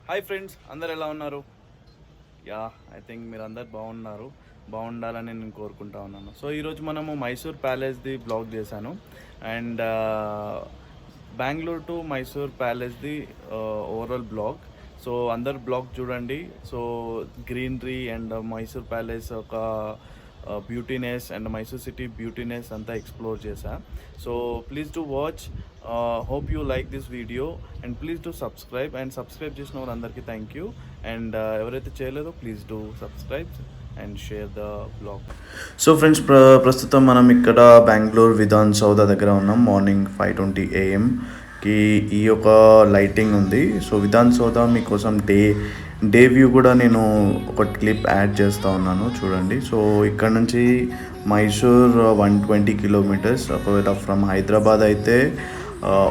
Hi friends, అందరు ఎలా ఉన్నారు? ఐ థింక్ మీరు అందరు బాగుండాలని నేను కోరుకుంటా ఉన్నాను. సో ఈరోజు మనము మైసూర్ ప్యాలెస్ది బ్లాగ్ చేశాను. అండ్ బెంగళూరు టు మైసూర్ ప్యాలెస్ది ఓవరాల్ బ్లాగ్. సో అందరు బ్లాగ్ చూడండి. So greenery and Mysore palace ఒక beautyness and Mysore city beautyness అంతా ఎక్స్ప్లోర్ చేశా. So please to watch. Hope you like this video and please to subscribe చేసిన వారందరికీ థ్యాంక్ యూ. అండ్ ఎవరైతే చేయలేదో please to subscribe and share the blog. So friends, ప్రస్తుతం మనం ఇక్కడ బెంగళూరు విధాన్ సౌధ దగ్గర ఉన్నాం. మార్నింగ్ 5:20 AM-కి ఈ యొక్క లైటింగ్ ఉంది. సో విధాన్ సౌధ మీకోసం డే వ్యూ కూడా నేను ఒక క్లిప్ యాడ్ చేస్తూ ఉన్నాను, చూడండి. సో ఇక్కడ నుంచి మైసూర్ 120 కిలోమీటర్స్. ఒకవేళ ఫ్రమ్ హైదరాబాద్ అయితే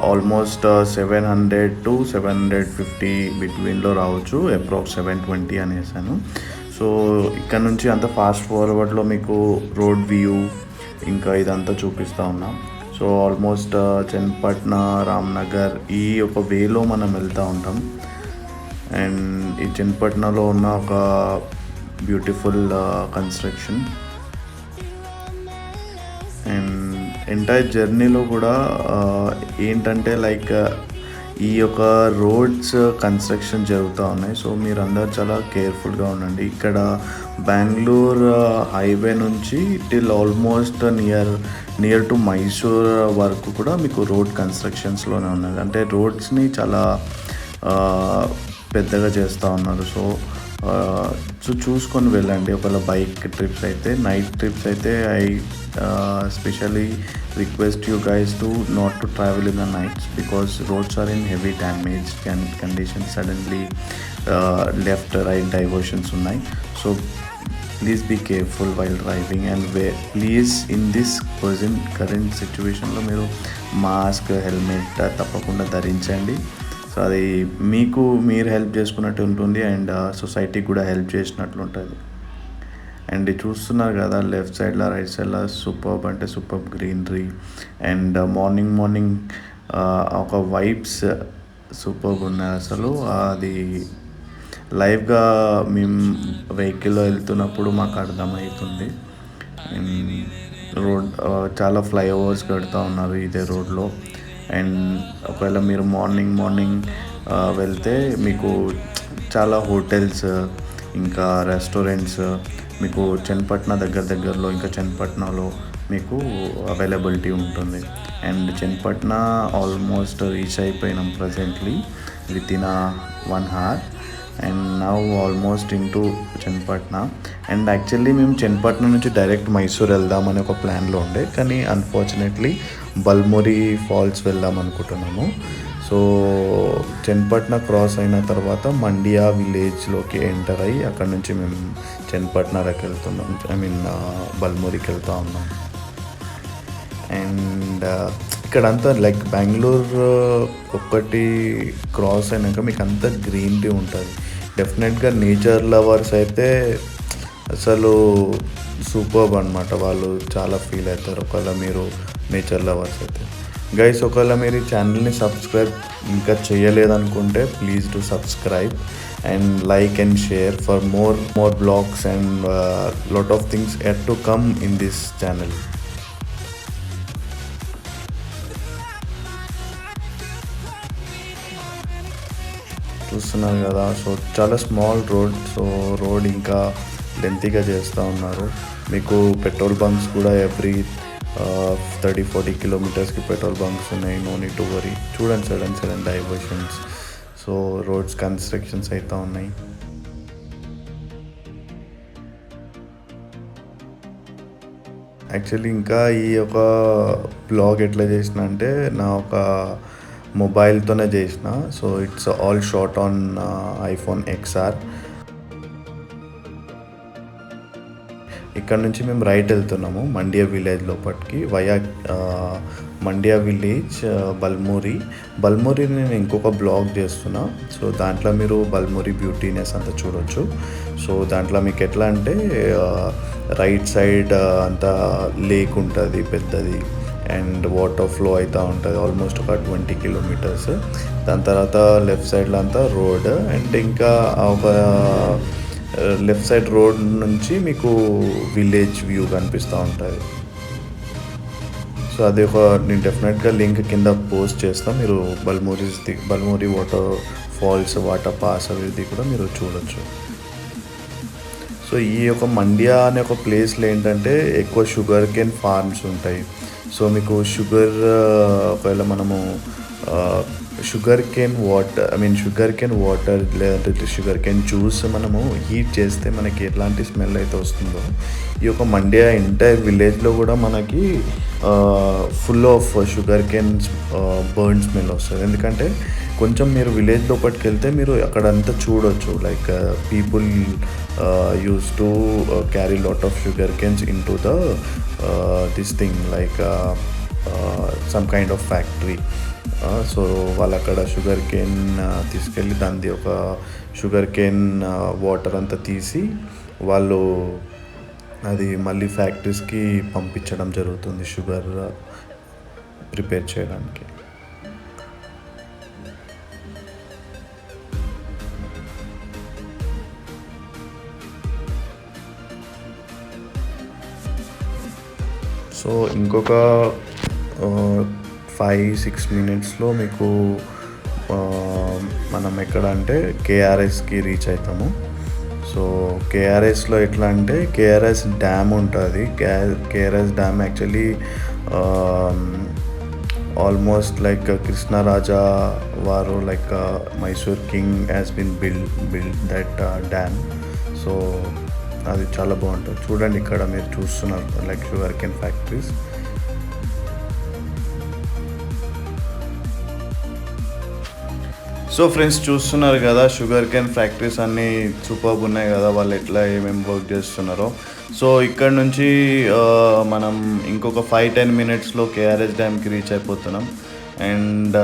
ఆల్మోస్ట్ 700 to 750 బిట్వీన్లో రావచ్చు. అప్రాక్స్ 720 అనేసాను. సో ఇక్కడ నుంచి అంత ఫాస్ట్ ఫార్వర్డ్లో మీకు రోడ్ వ్యూ ఇంకా ఇదంతా చూపిస్తూ ఉన్నాం. సో ఆల్మోస్ట్ చన్నపట్న, రామ్నగర్ ఈ ఒక వేలో మనం వెళ్తూ ఉంటాం. అండ్ ఈ చన్నపట్నలో ఉన్న ఒక బ్యూటిఫుల్ కన్స్ట్రక్షన్. అండ్ ఎంటైర్ జర్నీలో కూడా ఏంటంటే లైక్ ఈ యొక్క రోడ్స్ కన్స్ట్రక్షన్ జరుగుతూ ఉన్నాయి. సో మీరు అందరు చాలా కేర్ఫుల్గా ఉండండి. ఇక్కడ బెంగళూరు హైవే నుంచి till almost near to Mysore వరకు కూడా మీకు రోడ్ కన్స్ట్రక్షన్స్లోనే ఉన్నది. అంటే రోడ్స్ని చాలా పెద్దగా చేస్తూ ఉన్నారు. సో చూసుకొని వెళ్ళండి. ఒకవేళ బైక్ ట్రిప్స్ అయితే, నైట్ ట్రిప్స్ అయితే I స్పెషally request you guys to not to travel in the nights because roads are in heavy damage condition. Suddenly left right diversions unnai. So please be careful while driving and please in this current situation lo మీరు mask, helmet తప్పకుండా ధరించండి. So అది మీరు help చేసుకున్నట్టు ఉంటుంది and సొసైటీకి కూడా help చేసినట్లు ఉంటుంది. అండ్ చూస్తున్నారు కదా, లెఫ్ట్ సైడ్లో రైట్ సైడ్లో సూపర్బ్ అంటే సూపర్బ్ గ్రీనరీ. అండ్ మార్నింగ్ ఒక వైబ్స్ సూపర్బ్ ఉన్నాయి అసలు. అది లైవ్గా మేము వెహికల్లో వెళ్తున్నప్పుడు మాకు అర్థమవుతుంది. రోడ్ చాలా ఫ్లైఓవర్స్ కడుతూ ఉన్నారు ఇదే రోడ్లో. అండ్ ఒకవేళ మీరు మార్నింగ్ వెళ్తే మీకు చాలా హోటల్స్ ఇంకా రెస్టారెంట్స్ మీకు చన్నపట్న దగ్గరలో ఇంకా చన్నపట్నలో మీకు అవైలబిలిటీ ఉంటుంది. అండ్ చన్నపట్న ఆల్మోస్ట్ రీచ్ అయిపోయినాం presently within 1 hour. And now almost into Channapatna. And actually మేము చన్నపట్న నుంచి డైరెక్ట్ మైసూర్ వెళ్దామని ఒక ప్లాన్లో ఉండే, కానీ అన్ఫార్చునేట్లీ బల్మూరి ఫాల్స్ వెళ్దాం అనుకుంటున్నాము. సో చన్నపట్న క్రాస్ అయిన తర్వాత మండియా విలేజ్లోకి ఎంటర్ అయ్యి అక్కడ నుంచి మేము చన్నపట్నకి వెళ్తున్నాం, బల్మూరికి వెళ్తూ ఉన్నాం. అండ్ ఇక్కడంతా లైక్ బెంగళూరు ఒక్కటి క్రాస్ అయినాక మీకు అంతా గ్రీనరీ ఉంటుంది. డెఫినెట్గా నేచర్ లవర్స్ అయితే అసలు సూపర్బ్ అనమాట. వాళ్ళు చాలా ఫీల్ అవుతారు ఒకవేళ మీరు నేచర్ లవర్స్ అయితే. గైస్, ఒకవేళ మీరు ఈ ఛానల్ని సబ్స్క్రైబ్ ఇంకా చేయలేదనుకుంటే please to subscribe and like and share for more blogs and lot of things yet to come in this channel. చూస్తున్నారు కదా, సో చాలా స్మాల్ రోడ్. సో రోడ్ ఇంకా లెంతీగా చేస్తూ ఉన్నారు. మీకు పెట్రోల్ బంక్స్ కూడా ఎవ్రీ 30-40 కిలోమీటర్స్కి పెట్రోల్ బంక్స్ ఉన్నాయి. No need to worry. చూడండి, sudden diversions. So roads constructions అవుతూ ఉన్నాయి. యాక్చువల్లీ ఇంకా ఈ యొక్క బ్లాగ్ ఎట్లా చేసిన అంటే నా ఒక మొబైల్తోనే చేసిన. So it's all shot on iPhone XR. ఇక్కడ నుంచి మేము రైట్ వెళ్తున్నాము మండియా విలేజ్ లోపలికి వయా మండియా విలేజ్ బల్మూరి నేను ఇంకొక బ్లాగ్ చేస్తున్నా. సో దాంట్లో మీరు బల్మూరి బ్యూటీనెస్ అంతా చూడొచ్చు. సో దాంట్లో మీకు ఎట్లా అంటే రైట్ సైడ్ అంతా లేక్ ఉంటుంది పెద్దది. అండ్ వాటర్ ఫ్లో అవుతూ ఉంటుంది ఆల్మోస్ట్ ఒక 20 కిలోమీటర్స్. దాని తర్వాత లెఫ్ట్ సైడ్లో అంతా రోడ్, అండ్ ఇంకా ఒక లెఫ్ట్ సైడ్ రోడ్ నుంచి మీకు విలేజ్ వ్యూ కనిపిస్తూ ఉంటుంది. సో అది నేను డెఫినెట్గా లింక్ కింద పోస్ట్ చేస్తాను. మీరు Balmuri water falls, water falls అవి కూడా మీరు చూడొచ్చు. సో ఈ యొక్క మండ్యా అనే ఒక ప్లేస్లో ఏంటంటే ఎక్కువ షుగర్ కేన్ ఫార్మ్స్ ఉంటాయి. సో మీకు ఒకవేళ మనము షుగర్ కేన్ వాటర్ లేదంటే షుగర్ కేన్ జ్యూస్ మనము హీట్ చేస్తే మనకి ఎట్లాంటి స్మెల్ అయితే వస్తుందో, ఈ యొక్క మండ్యా ఎంటైర్ విలేజ్లో కూడా మనకి full of sugar cane burn smell వస్తుంది. ఎందుకంటే కొంచెం మీరు విలేజ్ లోపలికి వెళ్తే మీరు అక్కడంతా చూడొచ్చు, like people use to carry lot of sugar Cannes in to this thing like some kind of factory. So వాళ్ళు అక్కడ షుగర్ కేన్ తీసుకెళ్ళి దాన్ని ఒక షుగర్ కేన్ వాటర్ అంతా తీసి వాళ్ళు అది మళ్ళీ ఫ్యాక్టరీస్కి పంపించడం జరుగుతుంది షుగర్ ప్రిపేర్ చేయడానికి. సో ఇంకొక 5-6 మినిట్స్లో మీకు మనం ఎక్కడ అంటే కేఆర్ఎస్కి రీచ్ అవుతాము. సో కేఆర్ఎస్లో ఎట్లా అంటే కేఆర్ఎస్ డ్యామ్ ఉంటుంది. KRS dam actually almost like Krishnaraja వారు like Mysore king has been build that dam. So అది చాలా బాగుంటుంది. చూడండి ఇక్కడ మీరు చూస్తున్నారు like sugar cane factories. So friends చూస్తున్నారు కదా షుగర్ కేన్ ఫ్యాక్టరీస్ అన్నీ సూపర్బ్ ఉన్నాయి కదా, వాళ్ళు ఎట్లా ఏమేమి వర్క్ చేస్తున్నారో. సో ఇక్కడ నుంచి మనం ఇంకొక 5-10 మినిట్స్లో కేఆర్ఎస్ డ్యామ్కి రీచ్ అయిపోతున్నాం. అండ్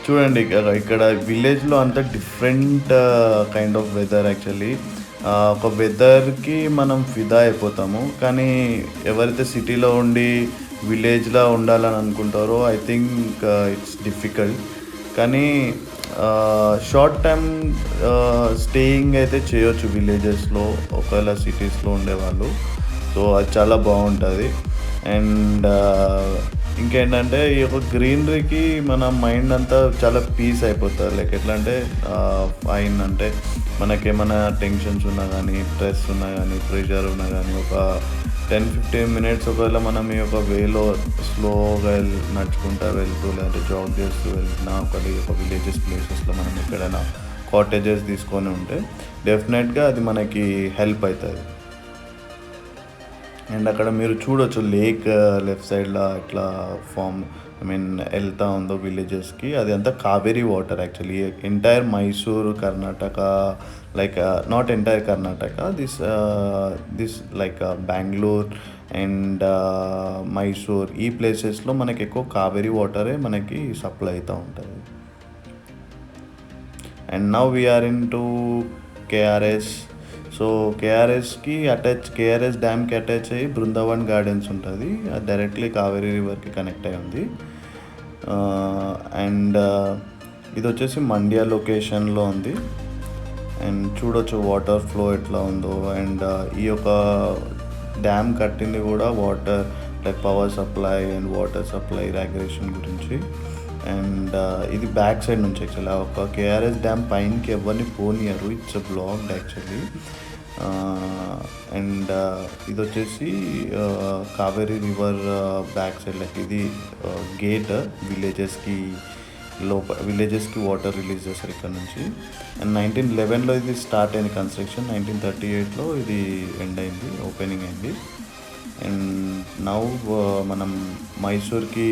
చూడండి ఇక్కడ విలేజ్లో అంతా different kind of weather. Actually ఒక వెదర్కి మనం ఫిదా అయిపోతాము, కానీ ఎవరైతే సిటీలో ఉండి విలేజ్లో ఉండాలని అనుకుంటారో ఐ థింక్ ఇట్స్ డిఫికల్ట్. కానీ షార్ట్ టైం స్టేయింగ్ అయితే చేయొచ్చు విలేజెస్లో ఒకవేళ సిటీస్లో ఉండేవాళ్ళు. సో అది చాలా బాగుంటుంది. అండ్ ఇంకేంటంటే ఈ యొక్క గ్రీనరీకి మన మైండ్ అంతా చాలా పీస్ అయిపోతుంది. లైక్ ఎట్లా అంటే ఫైన్ అంటే మనకేమైనా టెన్షన్స్ ఉన్నా కానీ, స్ట్రెస్ ఉన్నా కానీ, ప్రెషర్ ఉన్నా కానీ ఒక 10-15 మినిట్స్ ఒకవేళ మనం ఈ యొక్క వేలో స్లోగా నడుచుకుంటూ వెళ్తూ లేదంటే జాగ్ చేస్తూ వెళ్తున్నా ఒక విలేజెస్ ప్లేసెస్లో మనం ఎక్కడైనా కాటేజెస్ తీసుకొని ఉంటే డెఫినెట్గా అది మనకి హెల్ప్ అవుతుంది. అండ్ అక్కడ మీరు చూడొచ్చు లేక్ లెఫ్ట్ సైడ్లో ఎట్లా వెళ్తూ ఉందో విలేజెస్కి. అది అంతా Kaveri water. Actually entire Mysore Karnataka, like not entire Karnataka, this like Bengaluru and Mysore, ఈ ప్లేసెస్లో మనకి ఎక్కువ కావేరీ వాటరే మనకి సప్లై అవుతూ ఉంటుంది. And now we're into KRS. So KRS డ్యామ్కి అటాచ్ అయ్యి బృందావన్ గార్డెన్స్ ఉంటుంది. అది డైరెక్ట్లీ కావేరీ రివర్కి కనెక్ట్ అయి ఉంది. అండ్ ఇది వచ్చేసి మండ్యా లొకేషన్లో ఉంది. అండ్ చూడొచ్చు వాటర్ ఫ్లో ఎట్లా ఉందో. అండ్ ఈ యొక్క డ్యామ్ కట్టింది కూడా water like power supply and water supply irrigation గురించి. అండ్ ఇది బ్యాక్ సైడ్ నుంచి యాక్చువల్లీ ఒక కేఆర్ఎస్ డ్యామ్ పైనకి ఎవరిని పోనీయరు, ఇట్స్ బ్లాక్డ్ యాక్చువల్లీ. అండ్ ఇది వచ్చేసి Kaveri river back side, like ఇది గేట్ విలేజెస్కి వాటర్ రిలీజ్ చేస్తారు ఇక్కడ నుంచి. అండ్ 1911లో ఇది స్టార్ట్ అయింది కన్స్ట్రక్షన్, 1938లో ఇది ఎండ్ అయింది, ఓపెనింగ్ అయింది. అండ్ నౌ మనం మైసూర్కి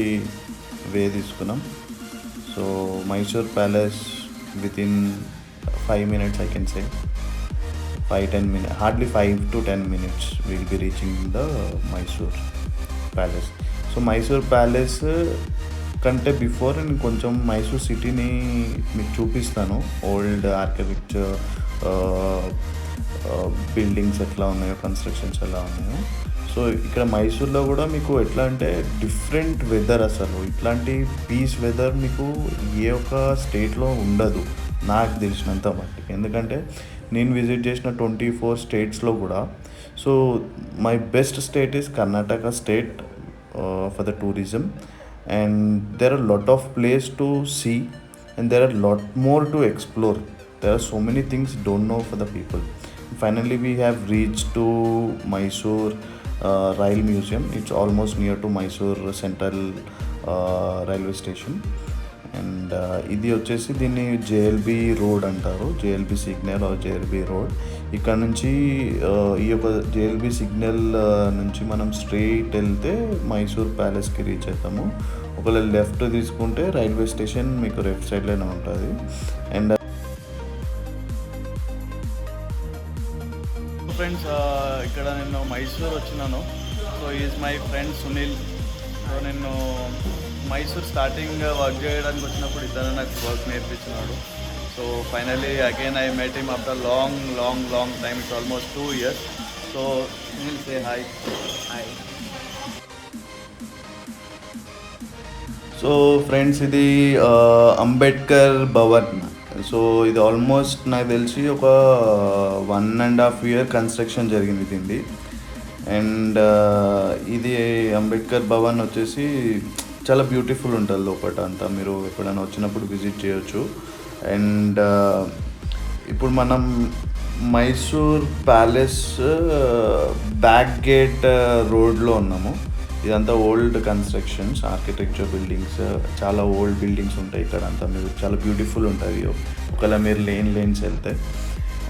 తీసుకున్నాం. So Mysore palace within 5 minutes I can say, 5-10 minutes, hardly 5 to 10 minutes we'll be reaching the Mysore Palace. So Mysore palace కంటే బిఫోర్ నేను కొంచెం మైసూర్ సిటీని మీకు చూపిస్తాను. ఓల్డ్ ఆర్కిటెక్చర్, బిల్డింగ్స్ ఎట్లా ఉన్నాయో, కన్స్ట్రక్షన్స్ ఎలా ఉన్నాయో. సో ఇక్కడ మైసూర్లో కూడా మీకు ఎట్లా అంటే డిఫరెంట్ వెదర్, అసలు ఇట్లాంటి పీస్ వెదర్ మీకు ఏ ఒక్క స్టేట్లో ఉండదు నాకు తెలిసినంత మట్టుకు. ఎందుకంటే నేను విజిట్ చేసిన 24 స్టేట్స్లో కూడా, so my best state is Karnataka state for the tourism. And there are lot of place to see and there are lot more to explore. There are so many things don't know for the people. Finally we have reached to Mysore Rail Museum. It's almost near to Mysore Central railway station. And ఇది వచ్చేసి దీన్ని JLB road అంటారు, JLB signal are JLB road. ఇక్కడ నుంచి ఈ యొక్క JLB signal నుంచి మనం స్ట్రైట్ వెళ్తే మైసూర్ ప్యాలెస్కి రీచ్ అవుతాము. ఒకవేళ లెఫ్ట్ తీసుకుంటే రైల్వే స్టేషన్ మీకు లెఫ్ట్ సైడ్లోనే ఉంటుంది. అండ్ ఫ్రెండ్స్, ఇక్కడ నేను మైసూర్ వచ్చినాను. So is my friend Sunil. So నేను మైసూర్ స్టార్టింగ్ వర్క్ చేయడానికి వచ్చినప్పుడు ఇద్దరు నాకు వర్క్ నేర్పించినాడు. So finally again I met him after long long long time. It's almost 2 years. So Sunil, say hi. Hi. So friends, ఇది అంబేద్కర్ భవన్. సో ఇది ఆల్మోస్ట్ నాకు తెలిసి ఒక 1.5 year కన్స్ట్రక్షన్ జరిగింది దీన్ని. అండ్ ఇది అంబేద్కర్ భవన్ వచ్చేసి చాలా బ్యూటిఫుల్ ఉంటుంది లోపల అంతా. మీరు ఎప్పుడైనా వచ్చినప్పుడు విజిట్ చేయొచ్చు. అండ్ ఇప్పుడు మనం మైసూర్ ప్యాలెస్ బ్యాక్ గేట్ రోడ్లో ఉన్నాము. ఇదంతా ఓల్డ్ కన్స్ట్రక్షన్స్, ఆర్కిటెక్చర్ బిల్డింగ్స్, చాలా ఓల్డ్ బిల్డింగ్స్ ఉంటాయి ఇక్కడ అంతా. మీరు చాలా బ్యూటిఫుల్ ఉంటుంది ఒకవేళ మీరు లేన్స్ వెళ్తే.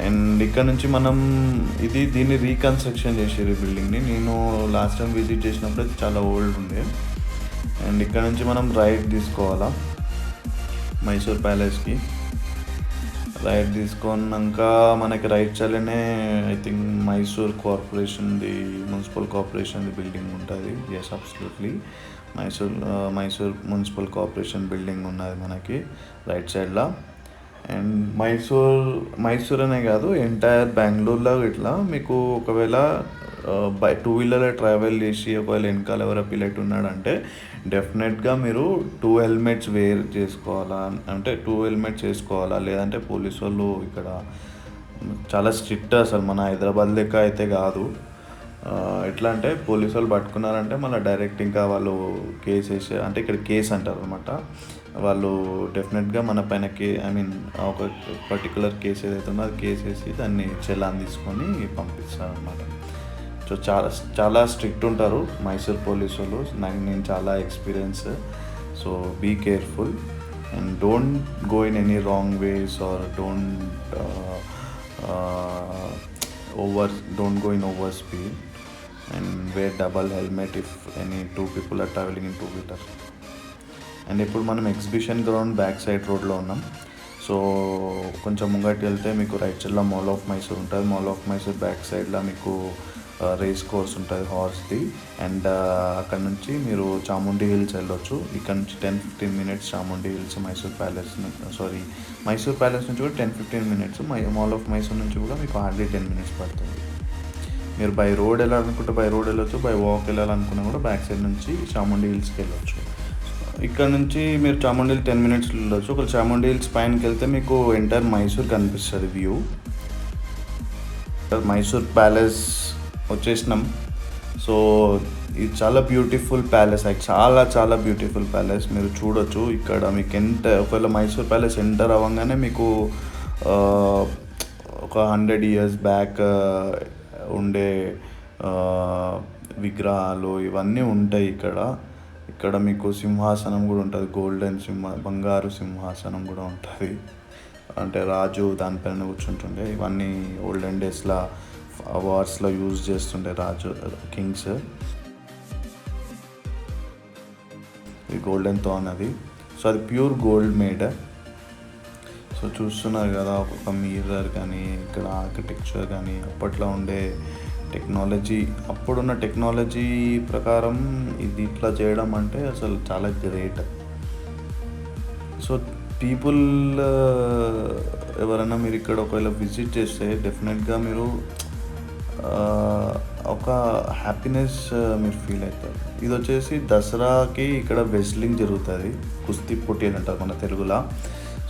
అండ్ ఇక్కడ నుంచి మనం దీన్ని రీకన్స్ట్రక్షన్ చేసారు ఈ బిల్డింగ్ని. నేను లాస్ట్ టైం విజిట్ చేసినప్పుడు చాలా ఓల్డ్ ఉండే. అండ్ ఇక్కడ నుంచి మనం రైట్ తీసుకోవాలా మైసూర్ ప్యాలెస్కి. రైట్ తీసుకున్నాక మనకి రైట్ సైడ్లోనే ఐ థింక్ మైసూర్ కార్పొరేషన్ది, మున్సిపల్ కార్పొరేషన్ది బిల్డింగ్ ఉంటుంది. Yes, absolutely Mysore municipal corporation building ఉన్నది మనకి రైట్ సైడ్లో. అండ్ మైసూర్ అనే కాదు, ఎంటైర్ బెంగళూరులో ఇట్లా మీకు ఒకవేళ బై 2-wheeler ట్రావెల్ చేసి ఒకవేళ వెనకాల ఎవరో పిల్లట్ ఉన్నాడంటే డెఫినెట్గా మీరు 2 helmets వేర్ చేసుకోవాలా, అంటే 2 helmets వేసుకోవాలా. లేదంటే పోలీసు వాళ్ళు ఇక్కడ చాలా స్ట్రిక్ట్, అసలు మన హైదరాబాద్ లెక్క అయితే కాదు. ఎట్లా అంటే పోలీసు వాళ్ళు పట్టుకున్నారంటే మళ్ళీ డైరెక్ట్ ఇంకా వాళ్ళు కేసు వేసే, అంటే ఇక్కడ కేసు అంటారు అనమాట. వాళ్ళు డెఫినెట్గా మన పైన ఒక పర్టికులర్ కేసు ఏదైతే ఉందో అది కేసు వేసి దాన్ని చెలాన్ తీసుకొని పంపిస్తారు అనమాట. సో చాలా స్ట్రిక్ట్ ఉంటారు మైసూర్ పోలీసు వాళ్ళు. నేను చాలా experience. So be careful and don't go in any wrong ways or don't go in over speed and wear double helmet if any 2 people are traveling in 2-wheeler. And ఇప్పుడు మనం exhibition ground back side రోడ్లో ఉన్నాం. So కొంచెం ముంగటి వెళ్తే మీకు right సైడ్లో mall of Mysore ఉంటుంది. Mall of Mysore back సైడ్లో మీకు రేస్ కోర్స్ ఉంటుంది హార్స్ది. అండ్ అక్కడ నుంచి మీరు చాముండి హిల్స్ వెళ్ళొచ్చు. ఇక్కడ నుంచి 10-15 minutes Chamundi hills. Mysore palace నుంచి కూడా 10-15 minutes. మాల్ ఆఫ్ మైసూర్ నుంచి కూడా మీకు హార్డ్లీ 10 minutes పడుతుంది. మీరు బై రోడ్ వెళ్ళాలనుకుంటే బై రోడ్ వెళ్ళొచ్చు, బై వాక్ వెళ్ళాలనుకున్నా కూడా బ్యాక్ సైడ్ నుంచి చాముండి హిల్స్కి వెళ్ళొచ్చు. ఇక్కడ నుంచి మీరు చాముండి హిల్ 10 minutes వెళ్ళొచ్చు. ఒక చాముండి హిల్స్ పైనకి వెళ్తే మీకు ఎంటైర్ మైసూర్ కనిపిస్తుంది వ్యూ. మైసూర్ ప్యాలెస్ వచ్చేసినాం. సో ఇది చాలా బ్యూటిఫుల్ ప్యాలెస్, చాలా బ్యూటిఫుల్ ప్యాలెస్. మీరు చూడొచ్చు ఇక్కడ మీకు ఒకవేళ మైసూర్ ప్యాలెస్ ఎంటర్ అవ్వగానే మీకు ఒక 100 years బ్యాక్ ఉండే విగ్రహాలు ఇవన్నీ ఉంటాయి ఇక్కడ మీకు సింహాసనం కూడా ఉంటుంది. బంగారు సింహాసనం కూడా ఉంటుంది. అంటే రాజు దానిపైన కూర్చుంటుండే. ఇవన్నీ ఓల్డెన్ డేస్లో వార్స్లో యూజ్ చేస్తుండే కింగ్స్. ఇది గోల్డెన్ థాన్ అది. సో అది ప్యూర్ గోల్డ్ మేడ్. సో చూస్తున్నారు కదా, ఒక మిర్రర్ కానీ ఇక్కడ ఆర్కిటెక్చర్ కానీ అప్పట్లో ఉండే టెక్నాలజీ, అప్పుడున్న టెక్నాలజీ ప్రకారం ఇది ఇట్లా చేయడం అంటే అసలు చాలా గ్రేట్. సో పీపుల్ ఎవరైనా మీరు ఇక్కడ ఒకవేళ విజిట్ చేస్తే డెఫినెట్గా మీరు ఒక హ్యాపీనెస్ మీరు ఫీల్ అవుతారు. ఇది వచ్చేసి దసరాకి ఇక్కడ వెస్లింగ్ జరుగుతుంది, కుస్తీ పోటీలు అంటారు మన తెలుగులో.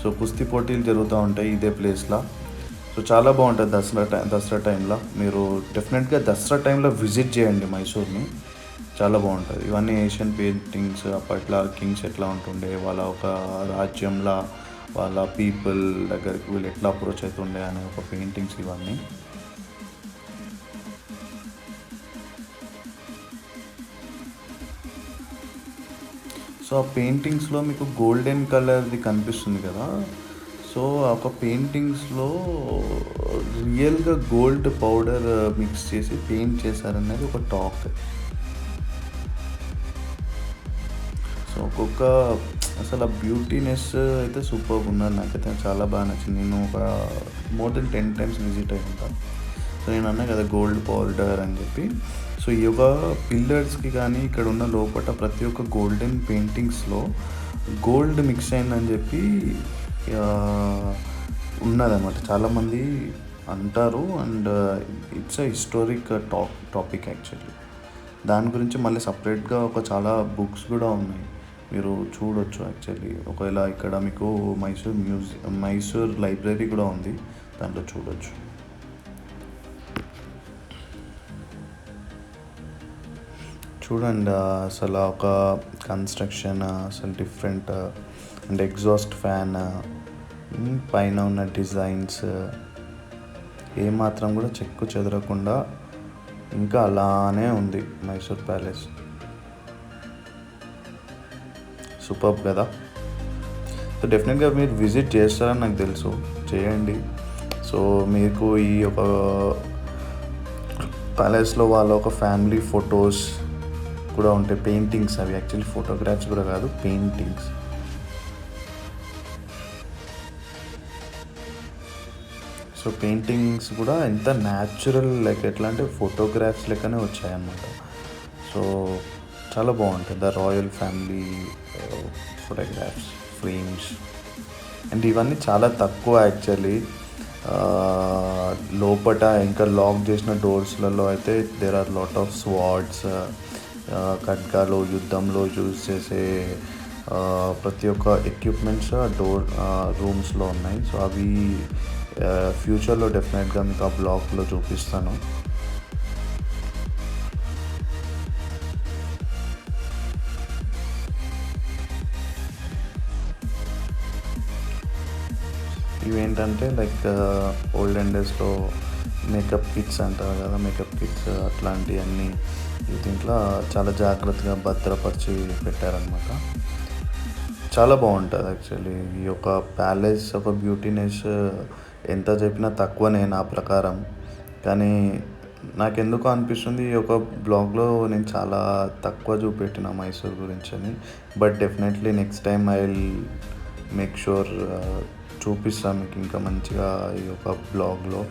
సో కుస్తీ పోటీలు జరుగుతూ ఉంటాయి ఇదే ప్లేస్లో. సో చాలా బాగుంటుంది దసరా టైంలో. మీరు డెఫినెట్గా దసరా టైంలో విజిట్ చేయండి మైసూర్ని, చాలా బాగుంటుంది. ఇవన్నీ ఏషియన్ పెయింటింగ్స్, అప్పట్లో కింగ్స్ ఎట్లా ఉంటుండే, వాళ్ళ ఒక రాజ్యంలో వాళ్ళ పీపుల్ దగ్గరికి వీళ్ళు ఎట్లా అప్రోచ్ అవుతుండే అనే ఒక పెయింటింగ్స్ ఇవన్నీ. సో ఆ పెయింటింగ్స్లో మీకు గోల్డెన్ కలర్ది కనిపిస్తుంది కదా. సో ఒక పెయింటింగ్స్లో రియల్గా గోల్డ్ పౌడర్ మిక్స్ చేసి పెయింట్ చేశారనేది ఒక టాక్. సో ఒక్కొక్క అసలు ఆ బ్యూటీనెస్ అయితే సూపర్గా ఉన్నది. నాకైతే చాలా బాగా నచ్చింది. నేను ఒక మోర్ దెన్ 10 times విజిట్ అయి ఉంటాను. సో నేను అన్నా కదా గోల్డ్ పౌడర్ అని చెప్పి. సో ఈ యొక్క పిల్లర్స్కి కానీ ఇక్కడ ఉన్న లోపల ప్రతి ఒక్క గోల్డెన్ పెయింటింగ్స్లో గోల్డ్ మిక్స్ అయిందని చెప్పి ఉన్నదన్నమాట. చాలామంది అంటారు. And it's a historic topic actually. దాని గురించి మళ్ళీ సపరేట్గా ఒక చాలా బుక్స్ కూడా ఉన్నాయి, మీరు చూడొచ్చు యాక్చువల్లీ. ఒకవేళ ఇక్కడ మీకు మైసూర్ లైబ్రరీ కూడా ఉంది, దాంట్లో చూడొచ్చు. చూడండి అసలు ఒక కన్స్ట్రక్షన్ అసలు డిఫరెంట్. అండ్ ఎగ్జాస్ట్ ఫ్యాన్, పైన ఉన్న డిజైన్స్ ఏమాత్రం కూడా చెక్కు చెదరకుండా ఇంకా అలానే ఉంది మైసూర్ ప్యాలెస్. సూపర్బ్ కదా. సో డెఫినెట్గా మీరు విజిట్ చేస్తారని నాకు తెలుసు, చేయండి. సో మీకు ఈ ఒక ప్యాలెస్లో వాళ్ళ ఒక ఫ్యామిలీ ఫొటోస్ కూడా ఉంటాయి, పెయింటింగ్స్. అవి యాక్చువల్లీ ఫోటోగ్రాఫ్స్ కూడా కాదు, పెయింటింగ్స్. సో పెయింటింగ్స్ కూడా ఎంత న్యాచురల్, లైక్ ఎట్లా అంటే ఫోటోగ్రాఫ్స్ లెక్కనే వచ్చాయన్నమాట. సో చాలా బాగుంటుంది. The royal family photographs, frames. And ఇవన్నీ చాలా తక్కువ యాక్చువల్లీ. లోపట ఇంకా లాక్ చేసిన డోర్స్లలో అయితే there are lot of swords, ఖడ్గాలు, యుద్ధంలో యూజ్ చేసే ప్రతి ఒక్క ఎక్విప్మెంట్స్ రూమ్స్లో ఉన్నాయి. సో అవి ఫ్యూచర్లో డెఫినెట్గా మీకు ఆ బ్లాగ్లో చూపిస్తాను. ఇవేంటంటే లైక్ ఓల్డెన్ డేస్లో మేకప్ కిట్స్ అంటారు కదా, మేకప్ కిట్స్ అట్లాంటివన్నీ దీంట్లో చాలా జాగ్రత్తగా భద్రపరిచి పెట్టారనమాట. చాలా బాగుంటుంది యాక్చువల్లీ. ఈ యొక్క ప్యాలెస్ ఒక బ్యూటీనెస్ ఎంత చెప్పినా తక్కువనే నా ప్రకారం. కానీ నాకెందుకు అనిపిస్తుంది ఈ యొక్క బ్లాగ్లో నేను చాలా తక్కువ చూపెట్టిన మైసూర్ గురించి అని. But definitely next time I will make sure చూపిస్తాను మీకు ఇంకా మంచిగా. ఈ యొక్క బ్లాగ్లో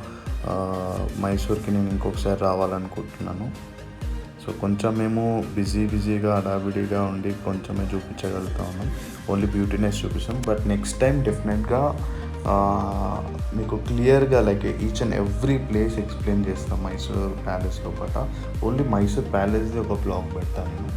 మైసూర్కి నేను ఇంకొకసారి రావాలనుకుంటున్నాను. సో కొంచెం మేము బిజీగా హడావిడిగా ఉండి కొంచెమే చూపించగలుగుతాము, ఓన్లీ బ్యూటీనెస్ చూపిస్తాం. బట్ నెక్స్ట్ టైం డెఫినెట్గా మీకు క్లియర్గా like each and every place explain చేస్తాం మైసూర్ ప్యాలెస్ లోపల. ఓన్లీ మైసూర్ ప్యాలెస్ది ఒక బ్లాగ్ పెడతాను నేను.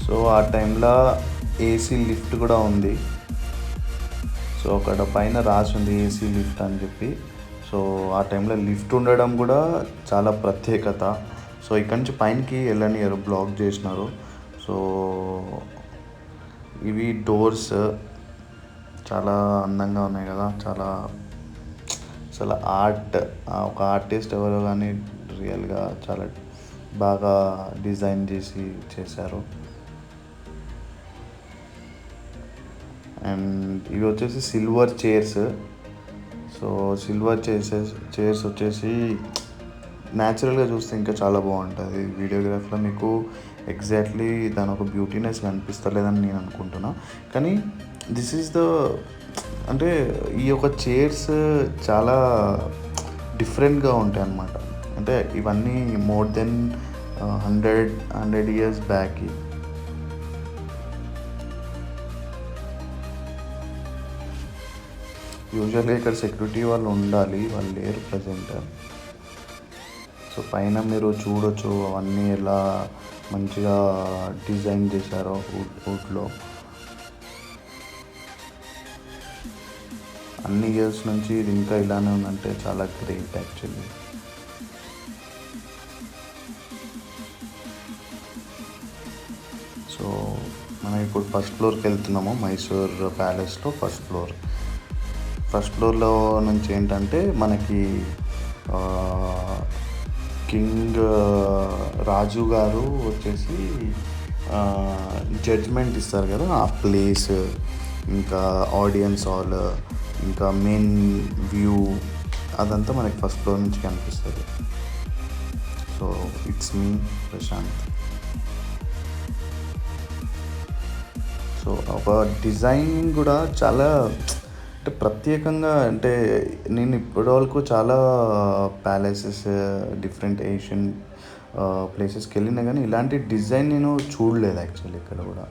సో ఆ టైంలో ఏసీ లిఫ్ట్ కూడా ఉంది. సో అక్కడ పైన రాసి ఉంది ఏసీ లిఫ్ట్ అని చెప్పి. సో ఆ టైంలో లిఫ్ట్ ఉండడం కూడా చాలా ప్రత్యేకత. సో ఇక్కడి నుంచి పైనకి వెళ్ళనియరు, బ్లాక్ చేసినారు. సో ఇవి డోర్స్ చాలా అందంగా ఉన్నాయి కదా, చాలా అసలు ఆర్ట్, ఒక ఆర్టిస్ట్ ఎవరో కానీ రియల్గా చాలా బాగా డిజైన్ చేశారు. అండ్ ఇవి వచ్చేసి silver chairs. So silver chairs వచ్చేసి న్యాచురల్గా చూస్తే ఇంకా చాలా బాగుంటుంది. వీడియోగ్రాఫ్లో మీకు ఎగ్జాక్ట్లీ దాని ఒక బ్యూటీనెస్ కనిపిస్తలేదని నేను అనుకుంటున్నా. కానీ దిస్ ఈజ్ ద అంటే ఈ యొక్క చైర్స్ చాలా డిఫరెంట్గా ఉంటాయి అన్నమాట. అంటే ఇవన్నీ మోర్ దెన్ 100 years బ్యాక్. యూజువల్గా ఇక్కడ సెక్యూరిటీ వాళ్ళు ఉండాలి, వాళ్ళు లేరు ప్రజెంట్. సో పైన మీరు చూడొచ్చు అవన్నీ ఎలా మంచిగా డిజైన్ చేశారో వుడ్లో. అన్ని ఇయర్స్ నుంచి ఇది ఇంకా ఇలానే ఉందంటే చాలా గ్రేట్ యాక్చువల్లీ. సో మనం ఇప్పుడు ఫస్ట్ ఫ్లోర్కి వెళ్తున్నాము. మైసూర్ ప్యాలెస్లో ఫస్ట్ ఫ్లోర్లో నుంచి ఏంటంటే మనకి కింగ్ రాజు గారు వచ్చేసి జడ్జ్మెంట్ ఇస్తారు కదా, ఆ ప్లేస్, ఇంకా ఆడియన్స్ హాల్, ఇంకా మెయిన్ వ్యూ అదంతా మనకి ఫస్ట్ ఫ్లోర్ నుంచి కనిపిస్తుంది. So it's me Prashant. So ఒక డిజైన్ కూడా చాలా అంటే ప్రత్యేకంగా, అంటే నేను ఇప్పటివరకు చాలా ప్యాలెసెస్, డిఫరెంట్ ఏషియన్ ప్లేసెస్కి వెళ్ళినా కానీ ఇలాంటి డిజైన్ నేను చూడలేదు యాక్చువల్లీ ఇక్కడ కూడా.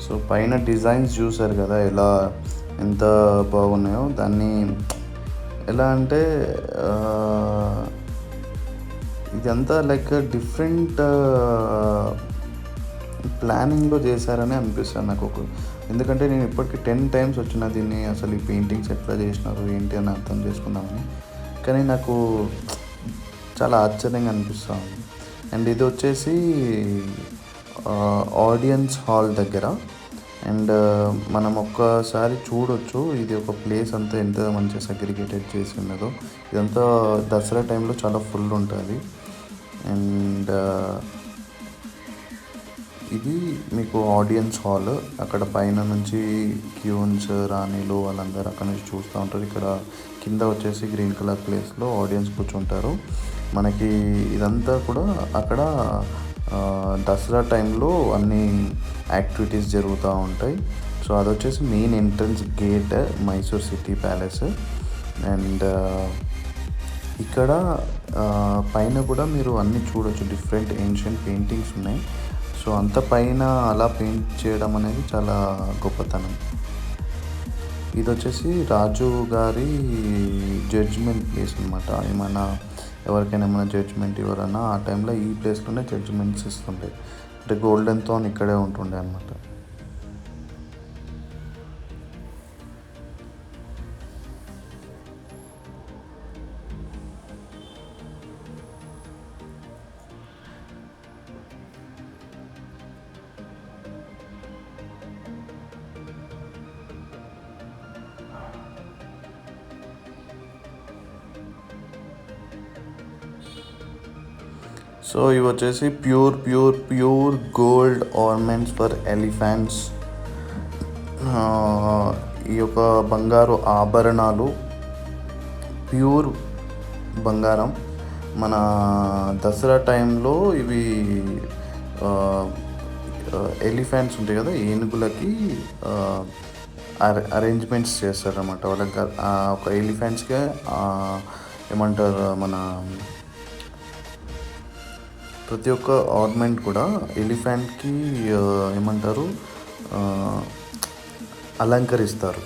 సో పైన డిజైన్స్ చూసారు కదా ఎంత బాగున్నాయో. దాన్ని ఎలా అంటే ఇదంతా లైక్ డిఫరెంట్ ప్లానింగ్లో చేశారని అనిపిస్తుంది నాకు. ఎందుకంటే నేను ఇప్పటికీ 10 times వచ్చిన దీన్ని అసలు ఈ పెయింటింగ్స్ ఎట్లా చేసినారు ఏంటి అని అర్థం చేసుకుందామని. కానీ నాకు చాలా ఆశ్చర్యంగా అనిపిస్తుంది. అండ్ ఇది వచ్చేసి ఆడియన్స్ హాల్ దగ్గర. అండ్ మనం ఒక్కసారి చూడొచ్చు ఇది ఒక ప్లేస్ అంతా ఎంత మంచిగా సెగ్రిగేటెడ్ చేసి ఉన్నదో. ఇదంతా దసరా టైంలో చాలా ఫుల్ ఉంటుంది. అండ్ ఇది మీకు ఆడియన్స్ హాల్. అక్కడ పైన నుంచి క్యూన్స్, రాణీలు వాళ్ళందరూ అక్కడ నుంచి చూస్తూ ఉంటారు. ఇక్కడ కింద వచ్చేసి గ్రీన్ కలర్ ప్లేస్లో ఆడియన్స్ కూర్చుంటారు. మనకి ఇదంతా కూడా అక్కడ దసరా టైంలో అన్ని యాక్టివిటీస్ జరుగుతూ ఉంటాయి. సో అది వచ్చేసి main entrance gate Mysore city palace. And ఇక్కడ పైన కూడా మీరు అన్నీ చూడొచ్చు, డిఫరెంట్ ఏన్షియంట్ పెయింటింగ్స్ ఉన్నాయి. సో అంత పైన అలా పెయింట్ చేయడం అనేది చాలా గొప్పతనం. ఇది వచ్చేసి రాజు గారి జడ్జ్మెంట్ ప్లేస్ అనమాట. ఎవరికైనా ఏమైనా జడ్జ్మెంట్ ఇవ్వరన్నా ఆ టైంలో ఈ ప్లేస్లోనే జడ్జ్మెంట్స్ ఇస్తుండే. అంటే గోల్డెన్ థాన్ ఇక్కడే ఉంటుండే అనమాట. సో ఇవి వచ్చేసి pure gold ornaments for elephants. ఈ యొక్క బంగారు ఆభరణాలు ప్యూర్ బంగారం. మన దసరా టైంలో ఇవి ఎలిఫెంట్స్ ఉంటాయి కదా, ఏనుగులకి అరేంజ్మెంట్స్ చేస్తారన్నమాట వాళ్ళకి. ఒక ఎలిఫెంట్స్కి ఏమంటారు మన ప్రతి ఒక్క ఆర్నమెంట్ కూడా ఎలిఫెంట్కి ఏమంటారు అలంకరిస్తారు.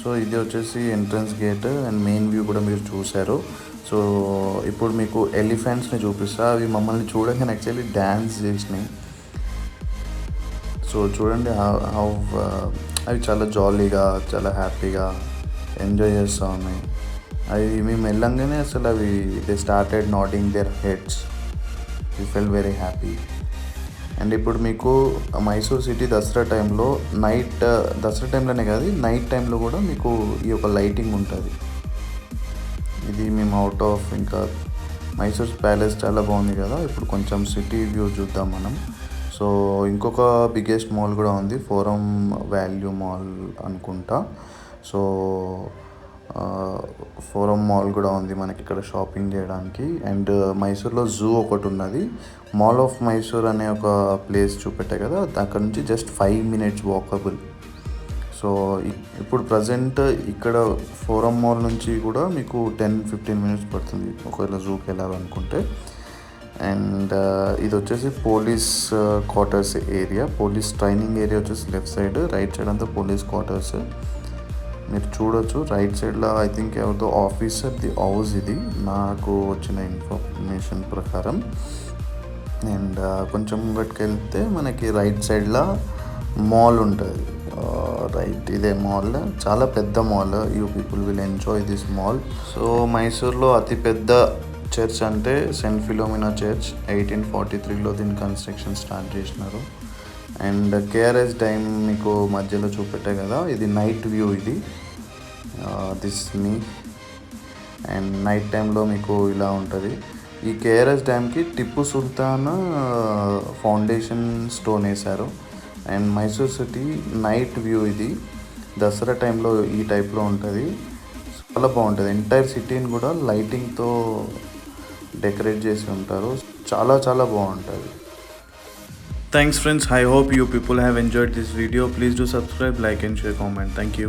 సో ఇది వచ్చేసి entrance gate and main view కూడా మీరు చూశారు. సో ఇప్పుడు మీకు ఎలిఫెంట్స్ని చూపిస్తా. అవి మమ్మల్ని చూడగానే యాక్చువల్లీ డ్యాన్స్ చేసినాయి. సో చూడండి అవి చాలా జాలీగా చాలా హ్యాపీగా ఎంజాయ్ చేస్తూ ఉన్నాయి. అవి మేము వెళ్ళంగానే అసలు అవి they started nodding their heads. We felt very happy. And ఇప్పుడు మీకు మైసూర్ సిటీ దసరా టైంలో దసరా టైంలోనే కాదు, నైట్ టైంలో కూడా మీకు ఈ యొక్క లైటింగ్ ఉంటుంది. ఇది మేము అవుట్ ఆఫ్ ఇంకా మైసూర్ ప్యాలెస్ చాలా బాగుంది కదా. ఇప్పుడు కొంచెం సిటీ వ్యూ చూద్దాం మనం. సో ఇంకొక బిగ్గెస్ట్ మాల్ కూడా ఉంది, ఫోరం వాల్యూ మాల్ అనుకుంటా. సో ఫోరం మాల్ కూడా ఉంది మనకి ఇక్కడ షాపింగ్ చేయడానికి. అండ్ మైసూర్లో జూ ఒకటి ఉన్నది. మాల్ ఆఫ్ మైసూర్ అనే ఒక ప్లేస్ చూపెట్టే కదా, అక్కడ నుంచి జస్ట్ 5 minutes వాకబుల్. సో ఇప్పుడు ప్రజెంట్ ఇక్కడ ఫోరం మాల్ నుంచి కూడా మీకు 10-15 minutes పడుతుంది ఒకవేళ జూకి వెళ్ళాలనుకుంటే. అండ్ ఇది వచ్చేసి police quarters area. Police training area వచ్చేసి లెఫ్ట్ సైడ్, రైట్ సైడ్ అంతా పోలీస్ క్వార్టర్స్ మీరు చూడొచ్చు. రైట్ సైడ్లో ఐ థింక్ ఎవరితో ఆఫీసర్ ది హౌస్ ఇది నాకు వచ్చిన ఇన్ఫర్మేషన్ ప్రకారం. అండ్ కొంచెం ముంగటికి వెళ్తే మనకి రైట్ సైడ్లో మాల్ ఉంటుంది. రైట్ ఇదే మాల్, చాలా పెద్ద mall. You people will enjoy this mall. So మైసూర్లో అతిపెద్ద చర్చ్ అంటే సెయింట్ ఫిలోమినా చర్చ్. 1843లో దీని కన్స్ట్రక్షన్ స్టార్ట్ చేసినారు. అండ్ కేఆర్ఎస్ డ్యామ్ మీకు మధ్యలో చూపెట్టే కదా, ఇది నైట్ వ్యూ. ఇది దిస్ మీ అండ్ నైట్ టైంలో మీకు ఇలా ఉంటుంది. ఈ కేఆర్ఎస్ డ్యామ్కి టిప్పు సుల్తాన్ ఫౌండేషన్ స్టోన్ వేశారు. And Mysore city night view ఇది దసరా టైంలో ఈ టైప్లో ఉంటుంది. చాలా బాగుంటుంది. ఎంటైర్ సిటీని కూడా లైటింగ్తో డెకరేట్ చేసి ఉంటారు. చాలా చాలా బాగుంటుంది. Thanks friends, I hope you people have enjoyed this video. Please do subscribe, like and share, comment. Thank you.